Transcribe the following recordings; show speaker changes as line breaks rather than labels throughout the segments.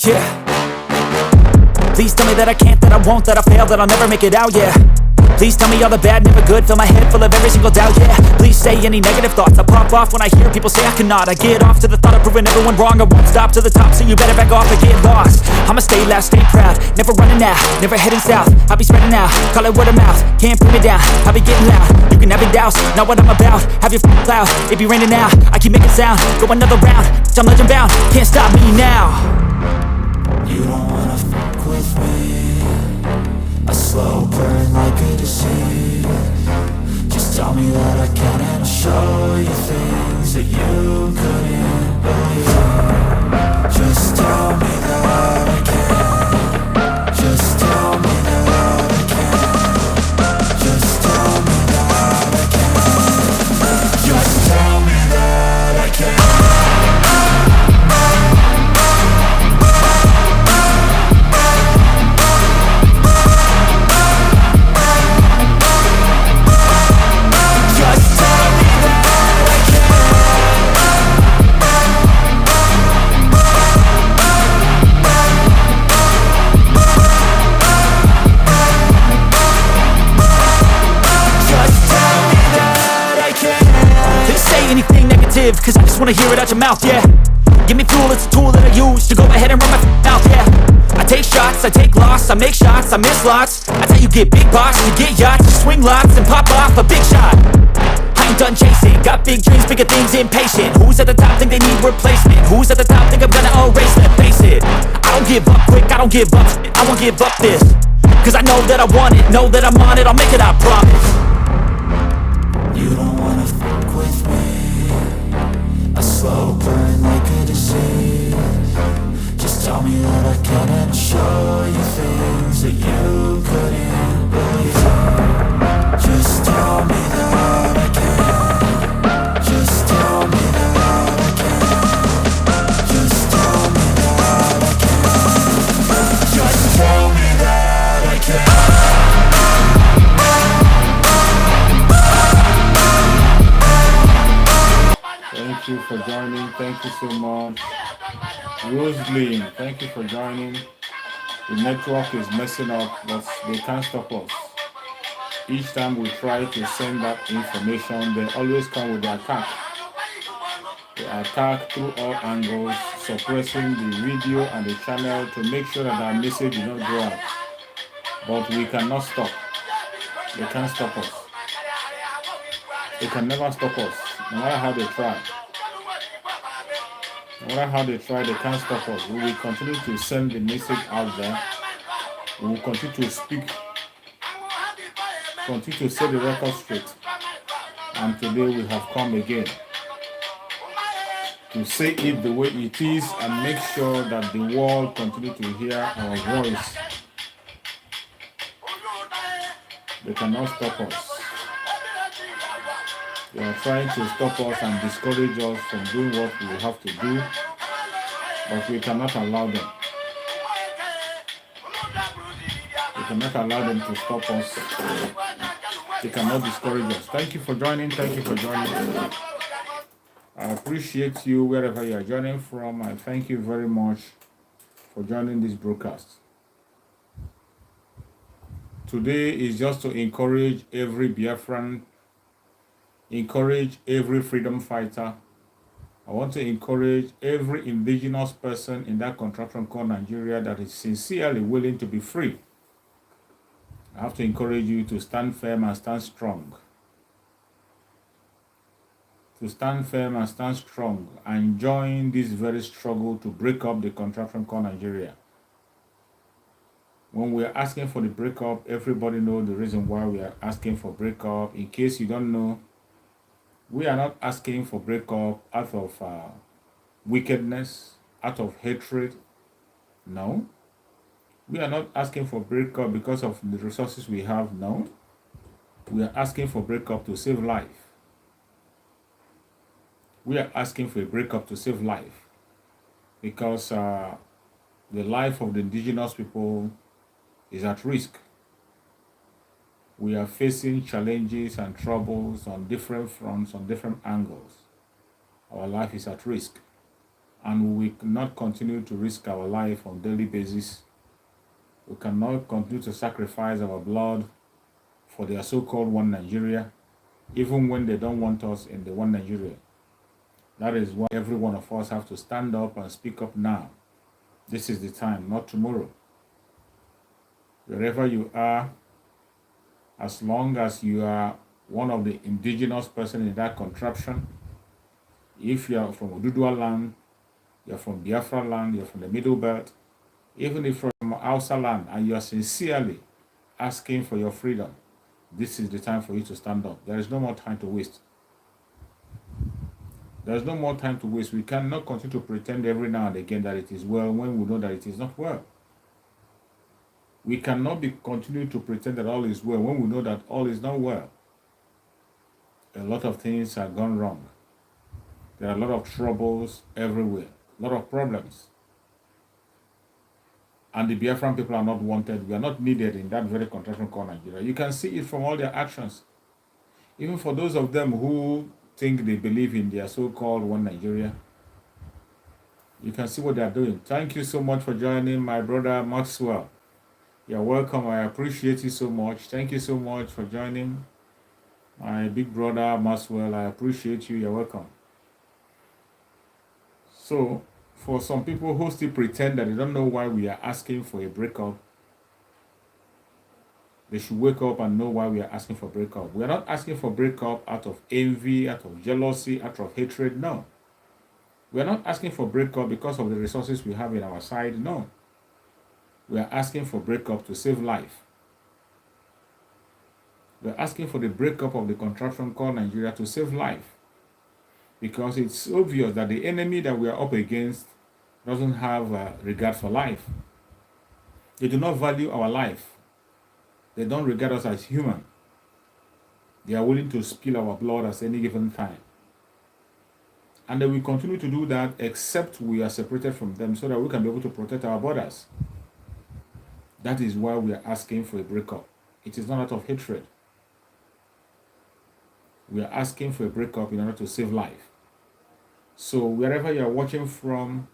Yeah. Please tell me that I can't, that I won't, that I fail, that I'll never make it out, yeah. Please tell me all the bad, never good, fill my head full of every single doubt, yeah. Please say any negative thoughts, I pop off when I hear people say I cannot. I get off to the thought of proving everyone wrong, I won't stop to the top, so you better back off and get lost. I'ma stay loud, stay proud, never running out, never heading south. I'll be spreading out, call it word of mouth, can't put me down, I'll be getting loud. You can have your doubts, not what I'm about, have your cloud, it be raining now. I keep making sound, go another round, I'm legend bound, can't stop me now.
You don't wanna fuck with me, a slow burn like a disease. Just tell me that I can and I'll show you things that you couldn't believe. Just tell me that I can. Just tell me that I can. Just tell me that I can. Just tell me that I can.
Cause I just wanna hear it out your mouth, yeah. Give me fuel, it's a tool that I use to go ahead and run my mouth, yeah. I take shots, I take loss, I make shots, I miss lots. That's how you get big boss, you get yachts, you swing lots and pop off a big shot. I ain't done chasing, got big dreams, bigger things, impatient. Who's at the top think they need replacement? Who's at the top think I'm gonna erase them? Face it, I don't give up quick, I don't give up shit, I won't give up this. Cause I know that I want it, know that I'm on it, I'll make it, I promise.
You don't wanna fuck with me, a slow burn like a disease. Just tell me that I can and I'll show you things that you couldn't believe. Just tell me that I can. Just tell me that I can. Just tell me that I can. Just tell me that I can.
Thank you for joining. Thank you so much. Roslyn, thank you for joining. The network is messing up, but they can't stop us. Each time we try to send that information, they always come with the attack. They attack through all angles, suppressing the video and the channel to make sure that our message will not go out. But we cannot stop. They can't stop us. They can never stop us, no matter how they try. No matter how they try, they can't stop us. We will continue to send the message out there. We will continue to speak, continue to set the record straight. And today we have come again to say it the way it is and make sure that the world continue to hear our voice. They cannot stop us. They are trying to stop us and discourage us from doing what we have to do, but we cannot allow them. We cannot allow them to stop us. They cannot discourage us. Thank you for joining. Thank you for joining. I appreciate you wherever you are joining from. I thank you very much for joining this broadcast. Today is just to encourage every Biafran, encourage every freedom fighter. I want to encourage every indigenous person in that contraption called Nigeria that is sincerely willing to be free. I have to encourage you to stand firm and stand strong. To stand firm and stand strong and join this very struggle to break up the contraption called Nigeria. When we are asking for the breakup, everybody knows the reason why we are asking for breakup. In case you don't know, we are not asking for breakup out of wickedness, out of hatred. No. We are not asking for breakup because of the resources we have. No. We are asking for breakup to save life. We are asking for a breakup to save life because the life of the indigenous people is at risk. We are facing challenges and troubles on different fronts, on different angles. Our life is at risk. and we cannot continue to risk our life on a daily basis. We cannot continue to sacrifice our blood for their so-called one Nigeria, even when they don't want us in the one Nigeria. That is why every one of us have to stand up and speak up now. This is the time, not tomorrow. Wherever you are, as long as you are one of the indigenous person in that contraption, if you are from Oduduwa land, you're from Biafra land, you're from the Middle Belt, even if you're from Hausa land and you are sincerely asking for your freedom, this is the time for you to stand up. There is no more time to waste. There is no more time to waste. We cannot continue to pretend every now and again that it is well when we know that it is not well. We cannot continue to pretend that all is well when we know that all is not well. A lot of things have gone wrong. There are a lot of troubles everywhere, a lot of problems. And the Biafran people are not wanted. We are not needed in that very contraction called Nigeria. You can see it from all their actions. Even for those of them who think they believe in their so-called one Nigeria, you can see what they are doing. Thank you so much for joining, my brother Maxwell. You're welcome. I appreciate you so much. Thank you so much for joining, my big brother Maxwell. I appreciate you. You're welcome. So, for some people who still pretend that they don't know why we are asking for a breakup, they should wake up and know why we are asking for breakup. We are not asking for breakup out of envy, out of jealousy, out of hatred. No. We are not asking for breakup because of the resources we have in our side. No. We are asking for breakup to save life. We are asking for the breakup of the contraption called Nigeria to save life. Because it's obvious that the enemy that we are up against doesn't have regard for life. They do not value our life. They don't regard us as human. They are willing to spill our blood at any given time. And they will continue to do that except we are separated from them so that we can be able to protect our borders. That is why we are asking for a breakup. It is not out of hatred. We are asking for a breakup in order to save life. So wherever you are watching from,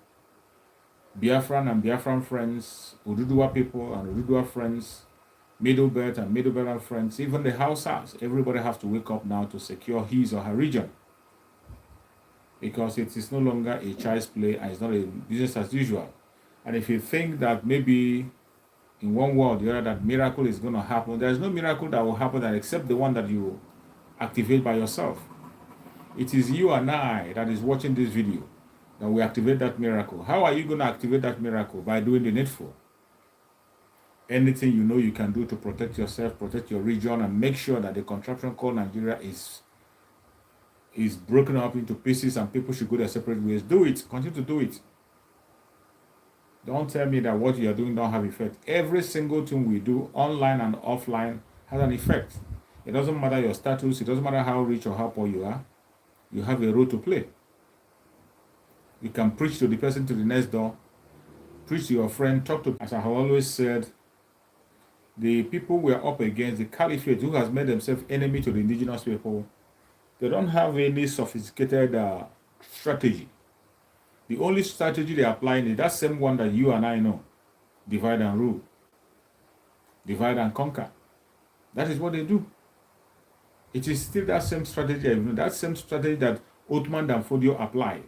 Biafran and Biafran friends, Oduduwa people and Oduduwa friends, Middle Belt and Middle Belt friends, even the Hausas, everybody has to wake up now to secure his or her region. Because it is no longer a child's play and it's not a business as usual. And if you think that maybe in one way or the other that miracle is going to happen, there is no miracle that will happen except the one that you activate by yourself. It is you and I that is watching this video that will activate that miracle. How are you going to activate that miracle? By doing the needful. Anything you know you can do to protect yourself, protect your region, and make sure that the contraption called Nigeria is broken up into pieces and people should go their separate ways. Do it. Continue to do it. Don't tell me that what you are doing don't have effect. Every single thing we do, online and offline, has an effect. It doesn't matter your status. It doesn't matter how rich or how poor you are. You have a role to play. You can preach to the person to the next door. Preach to your friend. Talk to, as I have always said, the people we are up against, the caliphate who has made themselves enemy to the indigenous people, they don't have any sophisticated strategy. The only strategy they are applying is that same one that you and I know. Divide and rule. Divide and conquer. That is what they do. It is still that same strategy, that same strategy that Othman Danfodio applied.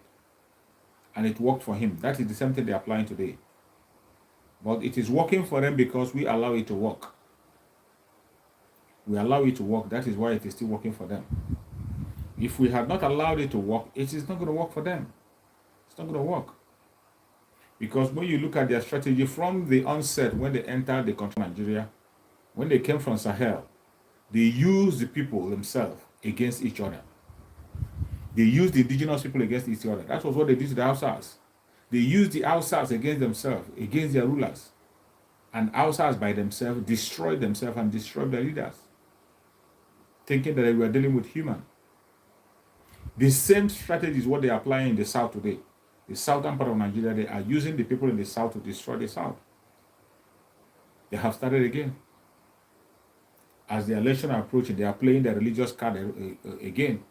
And it worked for him. That is the same thing they're applying today. But it is working for them because we allow it to work. We allow it to work. That is why it is still working for them. If we had not allowed it to work, it is not going to work for them. It's not going to work. Because when you look at their strategy from the onset, when they entered the country of Nigeria, when they came from Sahel, they used the people themselves against each other. They used the indigenous people against each other. That was what they did to the Hausas. They used the Hausas against themselves, against their rulers. And Hausas by themselves destroyed themselves and destroyed their leaders, thinking that they were dealing with human. The same strategy is what they apply in the south today. The southern part of Nigeria, they are using the people in the south to destroy the south. They have started again. As the election approaching, they are playing the religious card again.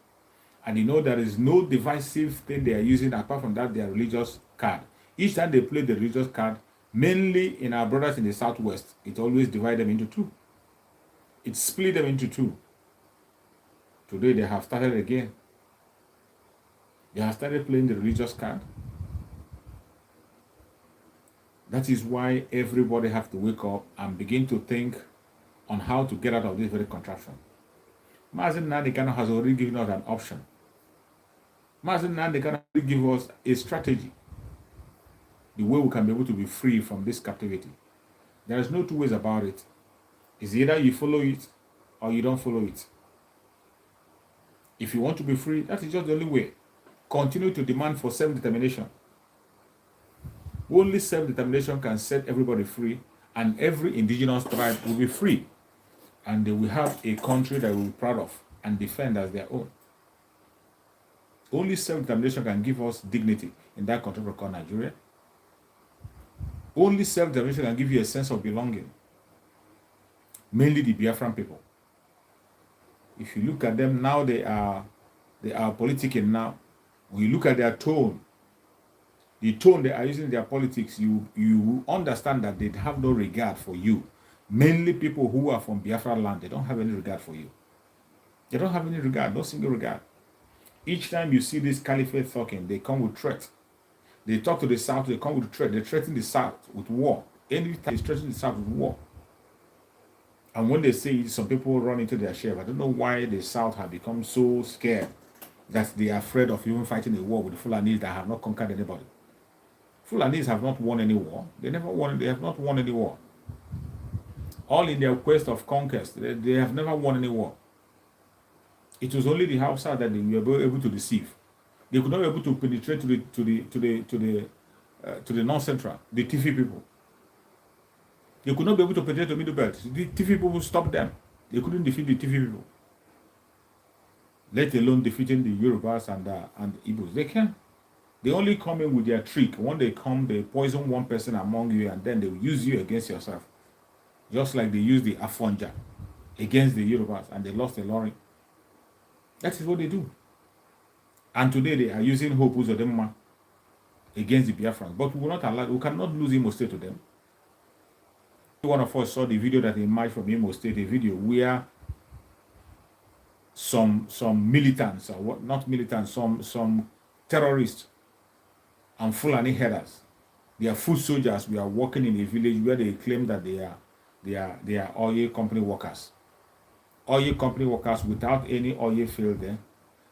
And you know there is no divisive thing they are using apart from that their religious card. Each time they play the religious card, mainly in our brothers in the southwest, it always divides them into two. It split them into two. Today they have started again. They have started playing the religious card. That is why everybody have to wake up and begin to think on how to get out of this very contraption. Mazen Nandekano has already given us an option. Mazen Nandekano already given us a strategy. The way we can be able to be free from this captivity. There is no two ways about it. It's either you follow it or you don't follow it. If you want to be free, that is just the only way. Continue to demand for self-determination. Only self-determination can set everybody free, and every indigenous tribe will be free. And they will have a country that will be proud of and defend as their own. Only self-determination can give us dignity in that country we call Nigeria. Only self-determination can give you a sense of belonging. Mainly the Biafran people. If you look at them now, they are politicking now. When you look at their tone, the tone they are using in their politics, you understand that they have no regard for you. Mainly people who are from Biafra land, they don't have any regard for you. They don't have any regard, no single regard. Each time you see this caliphate talking, they come with threat. They talk to the south, they come with threat. They threaten the south with war. Anytime they threaten the south with war. And when they say it, some people run into their share. I don't know why the south have become so scared that they are afraid of even fighting a war with the Fulanis that have not conquered anybody. Fulanis have not won any war. They have not won any war. All in their quest of conquest, they have never won any war. It was only the Hausa that they were able to deceive. They could not be able to penetrate to the north central, the Tifi people. They could not be able to penetrate the middle belt. The Tifi people stopped them. They couldn't defeat the Tifi people. Let alone defeating the Yorubas and the Igbos. They can. They only come in with their trick. When they come, they poison one person among you, and then they will use you against yourself. Just like they used the Afonja against the Yorubas, and they lost the Lorry. That is what they do. And today they are using Hope Uzodinma against the Biafrans. But we will not allow, we cannot lose Imo State to them. One of us saw the video that emerged from Imo State, a video where some militants, or what, not militants, some terrorists and Fulani headers, they are foot soldiers. We are working in a village where they claim that they are oil company workers. Oil company workers without any oil field there.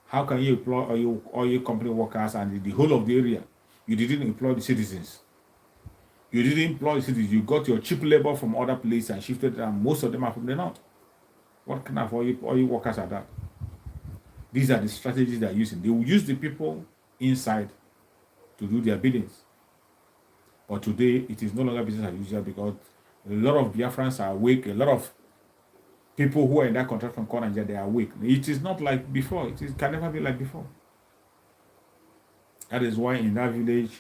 How can you employ oil company workers and the whole of the area? You didn't employ the citizens. You didn't employ the citizens. You got your cheap labor from other places and shifted them. Most of them are from the north. What kind of oil workers are that? These are the strategies they are using. They will use the people inside to do their biddings. But today, it is no longer business as usual because a lot of Biafrans are awake. A lot of people who are in that contract from Nigeria, they are awake. It is not like before. It can never be like before. That is why in that village,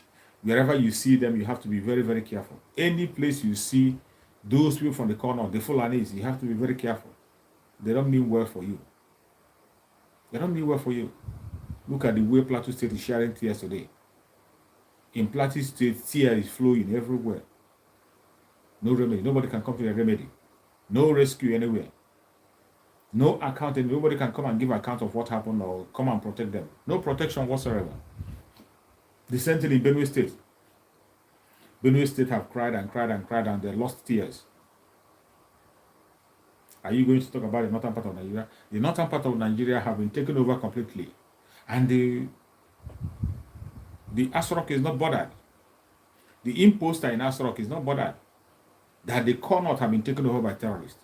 wherever you see them, you have to be very, very careful. Any place you see those people from the corner, the Fulanis, you have to be very careful. They don't mean well for you. They don't mean well for you. Look at the way Plateau State is sharing tears today. In Plateau State, tears is flowing everywhere. No remedy. Nobody can come to a remedy. No rescue anywhere. No accounting. Nobody can come and give account of what happened or come and protect them. No protection whatsoever. The same thing in Benue State. Benue State have cried and cried and cried and they lost tears. Are you going to talk about the northern part of Nigeria? The northern part of Nigeria have been taken over completely. And the Asrock is not bothered. The imposter in Asrock is not bothered that the core north have been taken over by terrorists.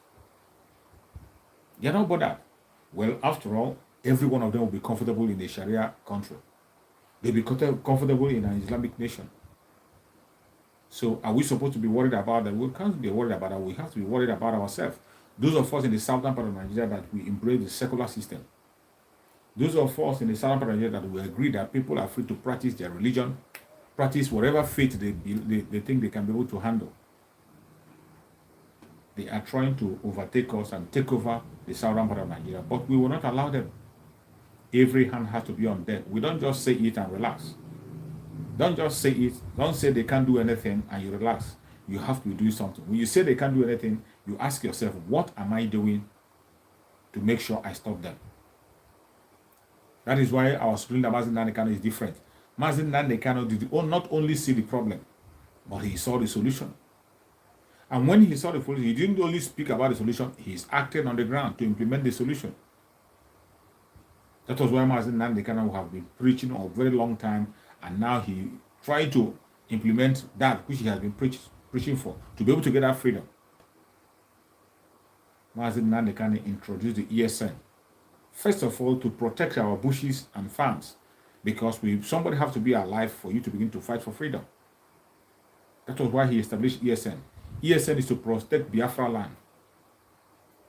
They are not bothered. Well, after all, every one of them will be comfortable in a Sharia country. They'll be comfortable in an Islamic nation. So are we supposed to be worried about that? We can't be worried about that. We have to be worried about ourselves. Those of us in the southern part of Nigeria that we embrace the secular system. Those of us in the southern part of Nigeria that we agree that people are free to practice their religion, practice whatever faith they think they can be able to handle. They are trying to overtake us and take over the southern part of Nigeria, but we will not allow them. Every hand has to be on deck. We don't just say it and relax. Don't just say it. Don't say they can't do anything and you relax. You have to do something. When you say they can't do anything, you ask yourself, what am I doing to make sure I stop them? That is why our Supreme Leader Mazi Nnamdi Kanu is different. Mazi Nnamdi Kanu did not only see the problem, but he saw the solution. And when he saw the solution, he didn't only speak about the solution, he's acting on the ground to implement the solution. That was why Mazi Nnamdi Kanu have been preaching for a very long time, and now he tried to implement that which he has been preaching for, to be able to get that freedom. Mazi Nnamdi Kanu introduced the ESN. First of all, to protect our bushes and farms, because somebody have to be alive for you to begin to fight for freedom. That was why he established ESN. ESN is to protect Biafra land.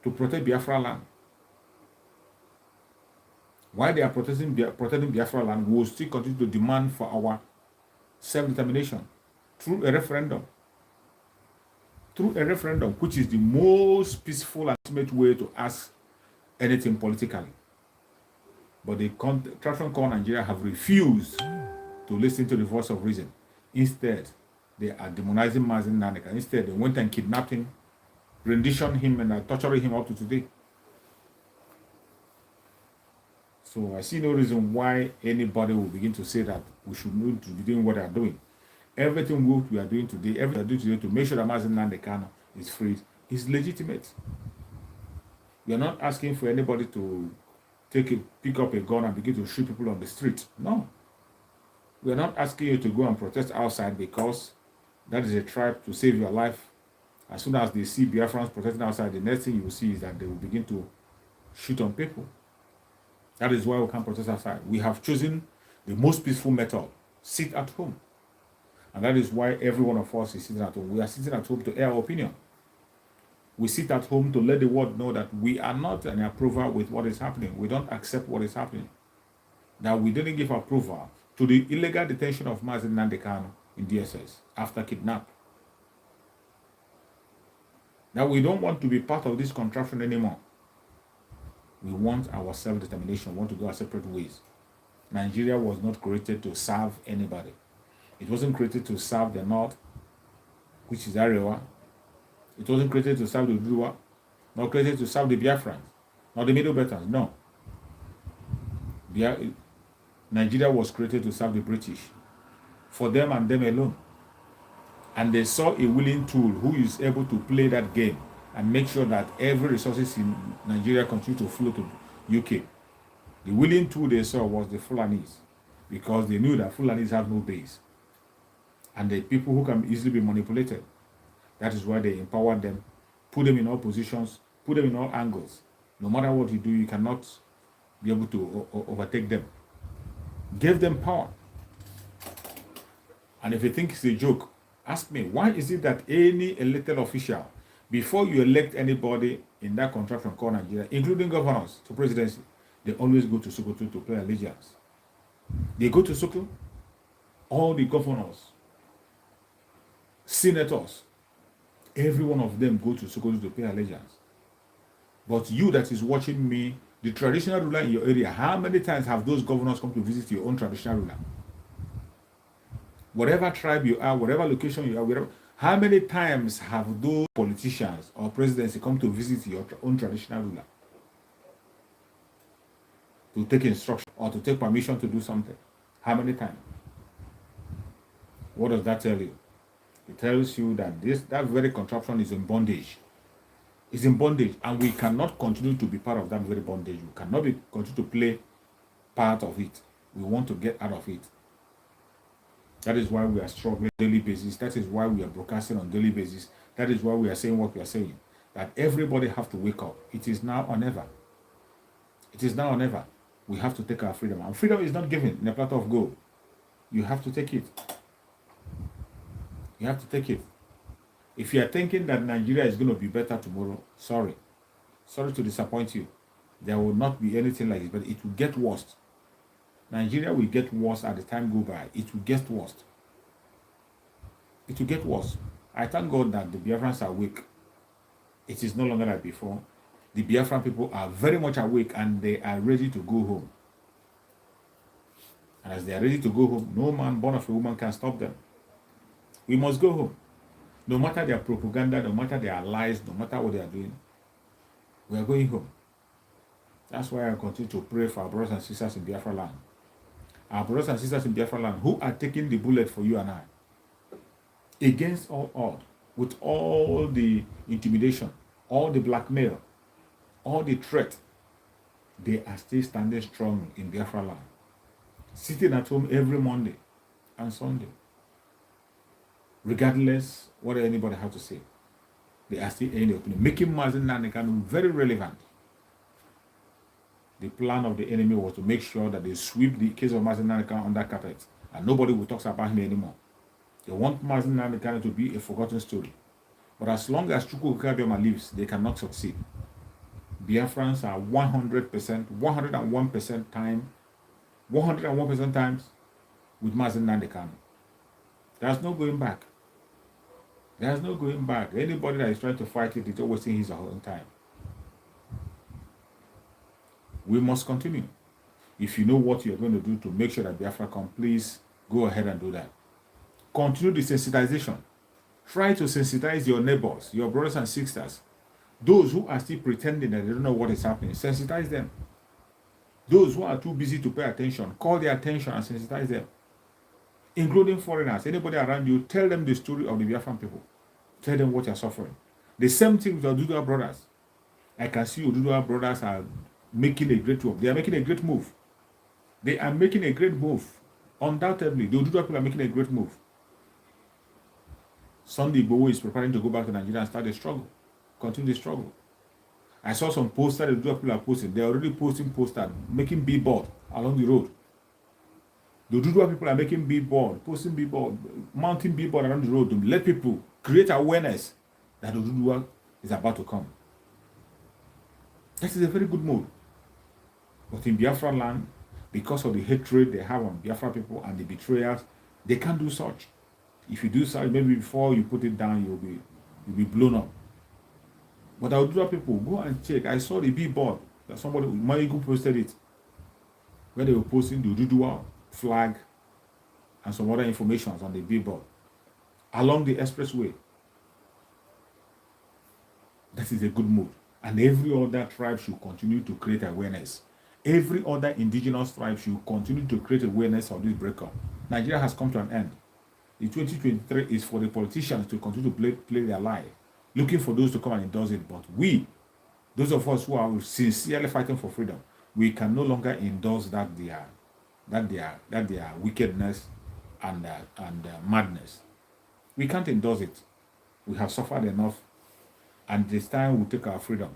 To protect Biafra land. While they are protecting Biafra land, we will still continue to demand for our self-determination through a referendum. Through a referendum, which is the most peaceful and ultimate way to ask anything politically. But the Contraction Corps Nigeria have refused to listen to the voice of reason. Instead, they are demonizing Mazi Nnamdi Kanu. Instead, they went and kidnapped him, renditioned him, and are torturing him up to today. So I see no reason why anybody will begin to say that we should not be doing what they are doing. Everything we are doing today, everything we are doing today to make sure that Mazi Nnamdi Kanu is freed is legitimate. We are not asking for anybody to pick up a gun and begin to shoot people on the street. No. We are not asking you to go and protest outside because that is a tribe to save your life. As soon as they see Biafrans protesting outside, the next thing you will see is that they will begin to shoot on people. That is why we can't protest outside. We have chosen the most peaceful method, sit at home. And that is why every one of us is sitting at home. We are sitting at home to air our opinion. We sit at home to let the world know that we are not in approval with what is happening. We don't accept what is happening. That we didn't give approval to the illegal detention of Mazi Nnamdi Kanu in DSS after kidnap. That we don't want to be part of this contraption anymore. We want our self-determination. We want to go our separate ways. Nigeria was not created to serve anybody. It wasn't created to serve the North, which is Arewa. It wasn't created to serve the Udua, not created to serve the Biafrans, not the Middle Belters, no. Nigeria was created to serve the British, for them and them alone. And they saw a willing tool who is able to play that game and make sure that every resources in Nigeria continue to flow to UK. The willing tool they saw was the Fulanis, because they knew that Fulanis have no base. And the people who can easily be manipulated. That is why they empowered them, put them in all positions, put them in all angles. No matter what you do, you cannot be able to overtake them. Gave them power. And if you think it's a joke, ask me, why is it that any elected official, before you elect anybody in that contraption called Nigeria, including governors to presidency, they always go to Sokoto to pay allegiance? They go to Sokoto, all the governors, senators, every one of them go to Sokoto to pay allegiance. But you that is watching me, the traditional ruler in your area, how many times have those governors come to visit your own traditional ruler? Whatever tribe you are, whatever location you are, how many times have those politicians or presidency come to visit your own traditional ruler? To take instruction or to take permission to do something? How many times? What does that tell you? It tells you that that very contraption is in bondage. It's in bondage, and we cannot continue to be part of that very bondage. We cannot continue to play part of it. We want to get out of it. That is why we are struggling on a daily basis. That is why we are broadcasting on a daily basis. That is why we are saying what we are saying. That everybody have to wake up. It is now or never. It is now or never. We have to take our freedom. And freedom is not given in a platter of gold. You have to take it. You have to take it. If you are thinking that Nigeria is going to be better tomorrow, sorry. Sorry to disappoint you. There will not be anything like this, but it will get worse. Nigeria will get worse as the time go by. It will get worse. It will get worse. I thank God that the Biafrans are awake. It is no longer like before. The Biafran people are very much awake and they are ready to go home. And as they are ready to go home, no man born of a woman can stop them. We must go home. No matter their propaganda, no matter their lies, no matter what they are doing, we are going home. That's why I continue to pray for our brothers and sisters in Biafra land. Our brothers and sisters in Biafra land who are taking the bullet for you and I. Against all odds, with all the intimidation, all the blackmail, all the threat, they are still standing strong in Biafra land. Sitting at home every Monday and Sunday. Regardless what anybody has to say. They are still in the opinion. Making Mazen Nanekanu very relevant. The plan of the enemy was to make sure that they sweep the case of Mazen Nanekanu under carpet and nobody will talk about him anymore. They want Mazen Nanekanu to be a forgotten story. But as long as Chukwu Okabioma lives, they cannot succeed. Biafrans are 100%, 101% time, 101% times with Mazen Nanekanu. There's no going back. There's no going back. Anybody that is trying to fight it is always wasting his or her own time. We must continue. If you know what you're going to do to make sure that Biafra come, please go ahead and do that. Continue the sensitization. Try to sensitize your neighbors, your brothers and sisters. Those who are still pretending that they don't know what is happening, sensitize them. Those who are too busy to pay attention, call their attention and sensitize them. Including foreigners, anybody around you, tell them the story of the Biafran people. Tell them what you're suffering. The same thing with Oduduwa brothers. I can see Oduduwa brothers are making a great move. They are making a great move. They are making a great move. Undoubtedly, the Oduduwa people are making a great move. Sunday Igboho is preparing to go back to Nigeria and start the struggle. Continue the struggle. I saw some posters the Oduduwa people are posting. They are already posting posters, making billboard along the road. The Oduduwa people are making billboard, posting billboard, mounting billboard around the road to let people create awareness that Oduduwa is about to come. This is a very good move. But in Biafra land, because of the hatred they have on Biafra people and the betrayers, they can't do such. If you do such, maybe before you put it down, you'll be blown up. But the Oduduwa people, go and check. I saw the billboard that somebody, Maigu posted it, where they were posting the Oduduwa flag and some other information on the billboard along the expressway. That is a good move. And every other tribe should continue to create awareness. Every other indigenous tribe should continue to create awareness of this breakup. Nigeria has come to an end. The 2023 is for the politicians to continue to play their lie, looking for those to come and endorse it. But we, those of us who are sincerely fighting for freedom, we can no longer endorse that their wickedness and madness. We can't endorse it. We have suffered enough, and this time we take our freedom.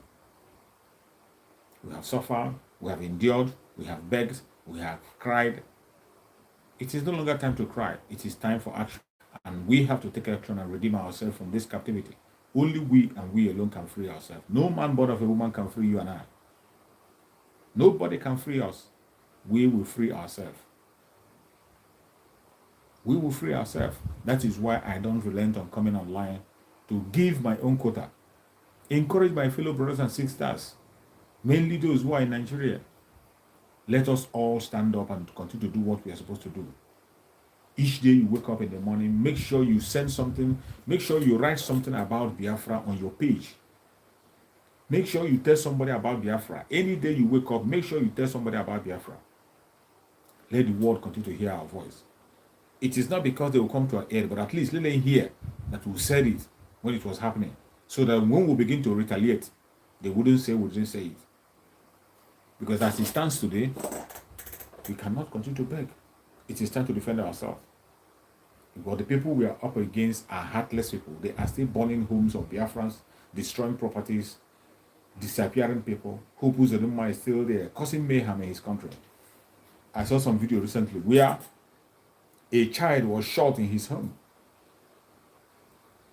We have suffered, we have endured, we have begged, we have cried. It is no longer time to cry. It is time for action, and we have to take action and redeem ourselves from this captivity. Only we and we alone can free ourselves. No man born of a woman can free you and I. Nobody can free us. We will free ourselves. We will free ourselves. That is why I don't relent on coming online to give my own quota. Encourage my fellow brothers and sisters, mainly those who are in Nigeria. Let us all stand up and continue to do what we are supposed to do. Each day you wake up in the morning, make sure you send something, make sure you write something about Biafra on your page. Make sure you tell somebody about Biafra. Any day you wake up, make sure you tell somebody about Biafra. Let the world continue to hear our voice. It is not because they will come to our aid, but at least let them hear that we said it when it was happening. So that when we begin to retaliate, they wouldn't say we didn't say it. Because as it stands today, we cannot continue to beg. It is time to defend ourselves. But the people we are up against are heartless people. They are still burning homes of Biafrans, destroying properties, disappearing people. Who Uzodinma is still there, causing mayhem in his country. I saw some video recently where a child was shot in his home.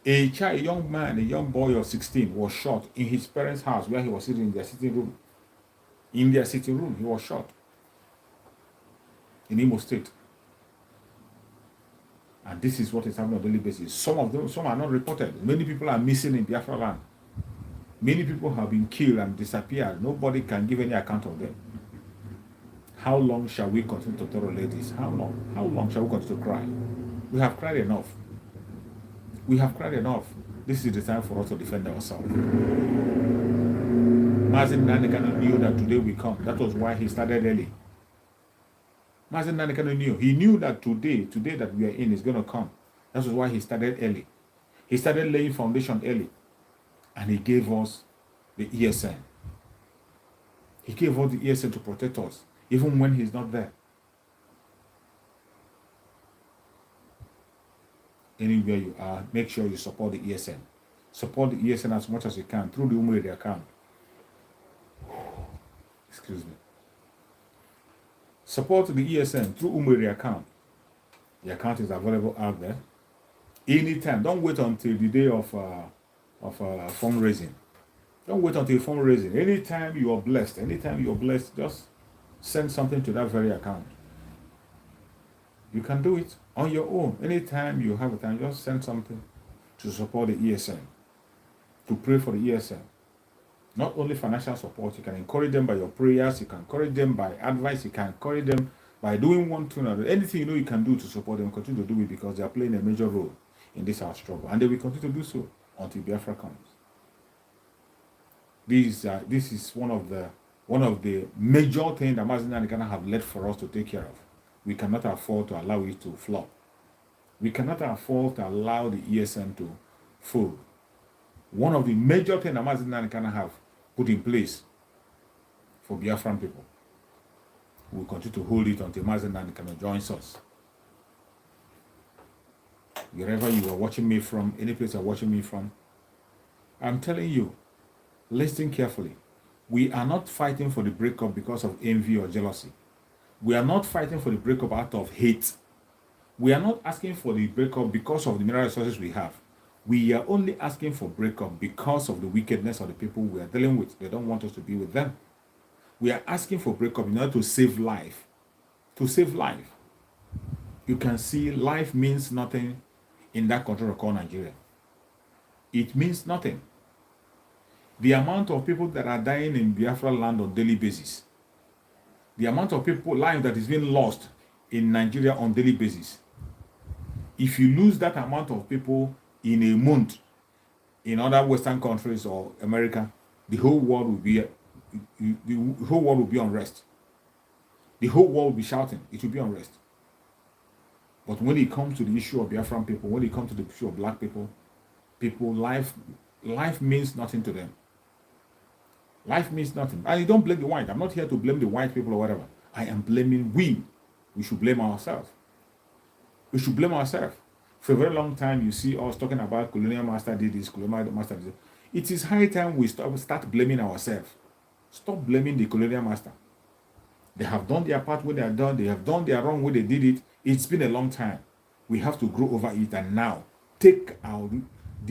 A young man, a young boy of 16 was shot in his parents' house where he was sitting in their sitting room. In their sitting room, he was shot. In Imo State. And this is what is happening on a daily basis. Some are not reported. Many people are missing in Biafra land. Many people have been killed and disappeared. Nobody can give any account of them. How long shall we continue to tolerate this? How long? How long shall we continue to cry? We have cried enough. We have cried enough. This is the time for us to defend ourselves. Mazin Nanekano knew that today we come. That was why he started early. Mazin Nanekano knew. He knew that today that we are in is going to come. That was why he started early. He started laying foundation early. And he gave us the ESN. He gave us the ESN to protect us, even when he's not there. Anywhere you are, make sure you support the ESN. Support the ESN as much as you can through the Umredi account. Excuse me. Support the ESN through Umredi account. The account is available out there. Anytime. Don't wait until the day of fundraising. Don't wait until fundraising. Anytime you are blessed, just send something to that very account. You can do it on your own. Anytime you have a time, just send something to support the ESN, to pray for the ESN. Not only financial support, you can encourage them by your prayers, you can encourage them by advice, you can encourage them by doing one thing or another. Anything you know you can do to support them, continue to do it, because they are playing a major role in this our struggle. And they will continue to do so until Biafra comes. This is one of the major things that Mazin and Ghana have left for us to take care of. We cannot afford to allow it to flop. We cannot afford to allow the ESN to fold. One of the major things that Mazin and Ghana have put in place for Biafran people. We'll continue to hold it until Mazin and Ghana joins us. Wherever you are watching me from, any place you're watching me from, I'm telling you, listen carefully. We are not fighting for the breakup because of envy or jealousy. We are not fighting for the breakup out of hate. We are not asking for the breakup because of the mineral resources we have. We are only asking for breakup because of the wickedness of the people we are dealing with. They don't want us to be with them. We are asking for breakup in order to save life. To save life. You can see life means nothing in that country called Nigeria. It means nothing. The amount of people that are dying in Biafra land on a daily basis, the amount of people life that is being lost in Nigeria on a daily basis, if you lose that amount of people in a month in other Western countries or America, the whole world will be unrest. The whole world will be shouting. It will be unrest. But when it comes to the issue of Biafran people, when it comes to the issue of black people, life means nothing to them. Life means nothing. And you don't blame the white. I'm not here to blame the white people or whatever. I am blaming we. We should blame ourselves. We should blame ourselves. For a very long time, you see us talking about colonial master did this, colonial master did this. It is high time we start blaming ourselves. Stop blaming the colonial master. They have done their part when they are done. They have done their wrong when they did it. It's been a long time. We have to grow over it and now take our